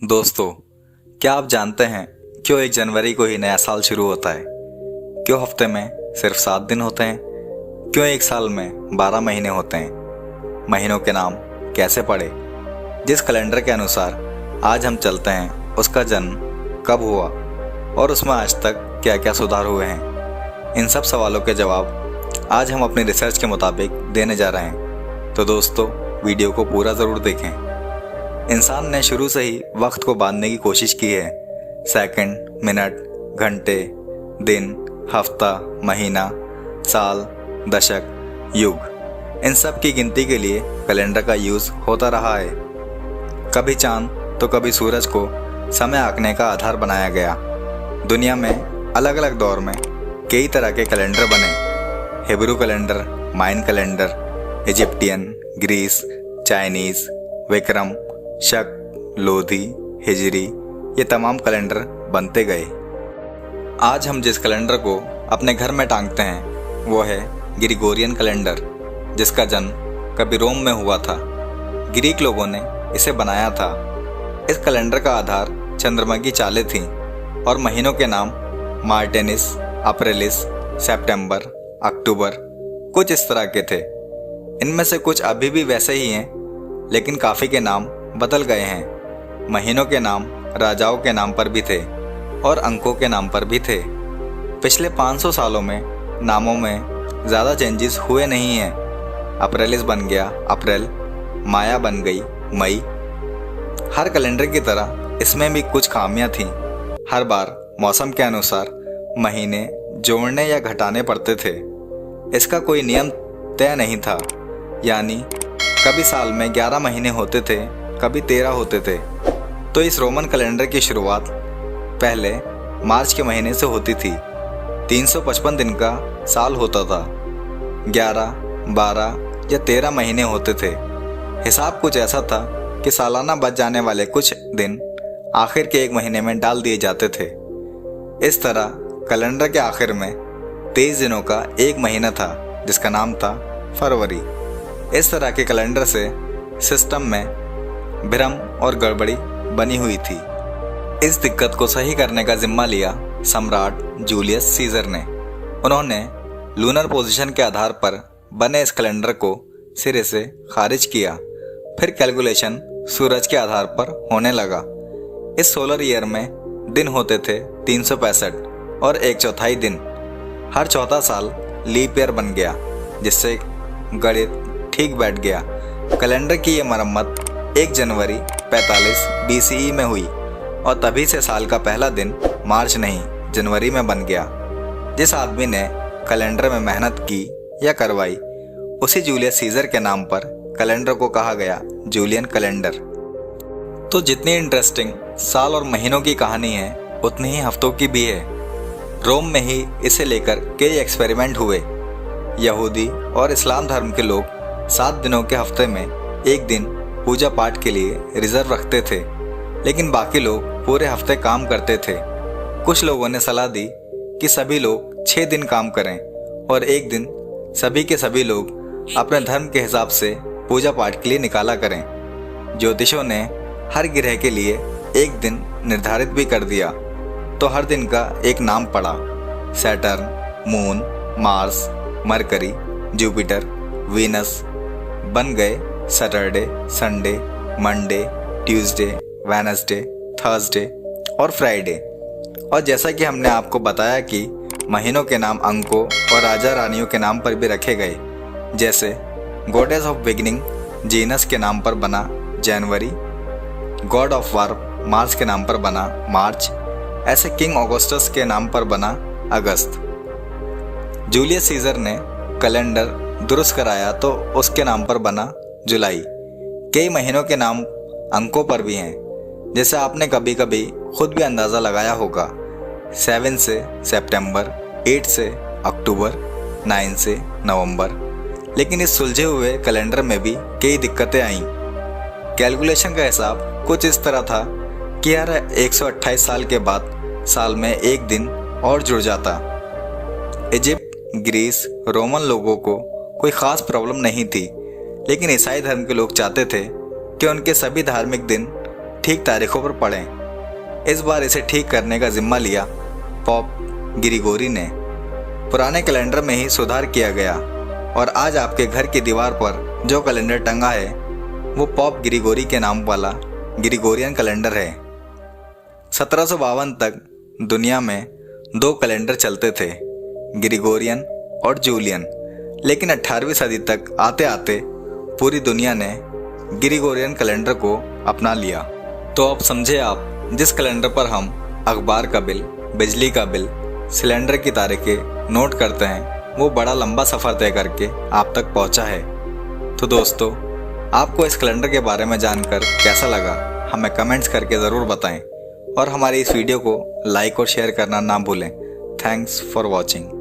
दोस्तों, क्या आप जानते हैं क्यों 1 जनवरी को ही नया साल शुरू होता है? क्यों हफ्ते में सिर्फ 7 दिन होते हैं? क्यों एक साल में 12 महीने होते हैं? महीनों के नाम कैसे पड़े? जिस कैलेंडर के अनुसार आज हम चलते हैं उसका जन्म कब हुआ और उसमें आज तक क्या क्या सुधार हुए हैं? इन सब सवालों के जवाब आज हम अपनी रिसर्च के मुताबिक देने जा रहे हैं। तो दोस्तों, वीडियो को पूरा ज़रूर देखें। इंसान ने शुरू से ही वक्त को बांधने की कोशिश की है। सेकंड, मिनट, घंटे, दिन, हफ्ता, महीना, साल, दशक, युग, इन सब की गिनती के लिए कैलेंडर का यूज़ होता रहा है। कभी चांद तो कभी सूरज को समय आंकने का आधार बनाया गया। दुनिया में अलग अलग दौर में कई तरह के कैलेंडर बने। Hebrew calendar, Mayan calendar, Egyptian, Greece, Chinese, Vikram, Shaka, Lodhi, हिजरी, ये तमाम कैलेंडर बनते गए। आज हम जिस कैलेंडर को अपने घर में टांगते हैं वो है ग्रिगोरियन कैलेंडर, जिसका जन्म कभी रोम में हुआ था। ग्रीक लोगों ने इसे बनाया था। इस कैलेंडर का आधार चंद्रमा की चालें थीं और महीनों के नाम मार्टेनिस, अप्रैलिस, सितंबर, अक्टूबर कुछ इस तरह के थे। इनमें से कुछ अभी भी वैसे ही हैं, लेकिन काफ़ी के नाम बदल गए हैं। महीनों के नाम राजाओं के नाम पर भी थे और अंकों के नाम पर भी थे। पिछले 500 सालों में नामों में ज़्यादा चेंजेस हुए नहीं हैं। अप्रैलिस बन गया अप्रैल, माया बन गई मई। हर कैलेंडर की तरह इसमें भी कुछ खामियां थीं। हर बार मौसम के अनुसार महीने जोड़ने या घटाने पड़ते थे। इसका कोई नियम तय नहीं था, यानी कभी साल में 11 महीने होते थे, कभी 13 होते थे। तो इस रोमन कैलेंडर की शुरुआत पहले मार्च के महीने से होती थी। 355 दिन का साल होता था। 11, 12 या 13 महीने होते थे। हिसाब कुछ ऐसा था कि सालाना बच जाने वाले कुछ दिन आखिर के एक महीने में डाल दिए जाते थे। इस तरह कैलेंडर के आखिर में 23 दिनों का एक महीना था, जिसका नाम था फरवरी। इस तरह के कैलेंडर से सिस्टम में भ्रम और गड़बड़ी बनी हुई थी। इस दिक्कत को सही करने का जिम्मा लिया सम्राट जूलियस सीजर ने। उन्होंने लूनर पोजीशन के आधार पर बने इस कैलेंडर को सिरे से खारिज किया। फिर कैलकुलेशन सूरज के आधार पर होने लगा। इस सोलर ईयर में दिन होते थे 365 और 1/4 दिन। हर चौथा साल लीप ईयर बन गया, जिससे गणित ठीक बैठ गया। कैलेंडर की ये मरम्मत 1 जनवरी 45 BCE में हुई और तभी से साल का पहला दिन मार्च नहीं जनवरी में बन गया। जिस आदमी ने कैलेंडर में मेहनत की या करवाई, उसी जूलियस सीजर के नाम पर कैलेंडर को कहा गया जूलियन कैलेंडर। तो जितनी इंटरेस्टिंग साल और महीनों की कहानी है, उतनी ही हफ्तों की भी है। रोम में ही इसे लेकर कई एक्सपेरिमेंट हुए। यहूदी और इस्लाम धर्म के लोग 7 दिनों के हफ्ते में एक दिन पूजा पाठ के लिए रिजर्व रखते थे, लेकिन बाकी लोग पूरे हफ्ते काम करते थे। कुछ लोगों ने सलाह दी कि सभी लोग 6 दिन काम करें और एक दिन सभी के सभी लोग अपने धर्म के हिसाब से पूजा पाठ के लिए निकाला करें। ज्योतिषों ने हर ग्रह के लिए एक दिन निर्धारित भी कर दिया, तो हर दिन का एक नाम पड़ा। Saturn, moon, Mars, mercury, Jupiter, Venus बन गए Saturday, Sunday, Monday, Tuesday, Wednesday, Thursday और फ्राइडे। और जैसा कि हमने आपको बताया कि महीनों के नाम अंकों और राजा रानियों के नाम पर भी रखे गए। जैसे गॉडेस ऑफ बिगिनिंग जीनस के नाम पर बना जनवरी, गॉड ऑफ वार मार्स के नाम पर बना मार्च, ऐसे किंग ऑगस्टस के नाम पर बना अगस्त। जूलियस सीजर ने कैलेंडर दुरुस्त कराया तो उसके नाम पर बना जुलाई। कई महीनों के नाम अंकों पर भी हैं, जैसे आपने कभी कभी खुद भी अंदाज़ा लगाया होगा। 7 से सितंबर, 8 से अक्टूबर, 9 से नवंबर। लेकिन इस सुलझे हुए कैलेंडर में भी कई दिक्कतें आईं। कैलकुलेशन का हिसाब कुछ इस तरह था कि हर 128 साल के बाद साल में एक दिन और जुड़ जाता। इजिप्ट, ग्रीस, रोमन लोगों को कोई ख़ास प्रॉब्लम नहीं थी, लेकिन ईसाई धर्म के लोग चाहते थे कि उनके सभी धार्मिक दिन ठीक तारीखों पर पड़ें। इस बार इसे ठीक करने का जिम्मा लिया पॉप ग्रिगोरी ने। पुराने कैलेंडर में ही सुधार किया गया और आज आपके घर की दीवार पर जो कैलेंडर टंगा है वो पॉप ग्रिगोरी के नाम वाला ग्रिगोरियन कैलेंडर है। 1752 तक दुनिया में 2 कैलेंडर चलते थे, ग्रिगोरियन और जूलियन, लेकिन 18वीं सदी तक आते आते पूरी दुनिया ने ग्रिगोरियन कैलेंडर को अपना लिया। तो अब समझे आप, जिस कैलेंडर पर हम अखबार का बिल, बिजली का बिल, सिलेंडर की तारीखें नोट करते हैं, वो बड़ा लंबा सफ़र तय करके आप तक पहुंचा है। तो दोस्तों, आपको इस कैलेंडर के बारे में जानकर कैसा लगा हमें कमेंट्स करके ज़रूर बताएं और हमारी इस वीडियो को लाइक और शेयर करना ना भूलें। Thanks for watching.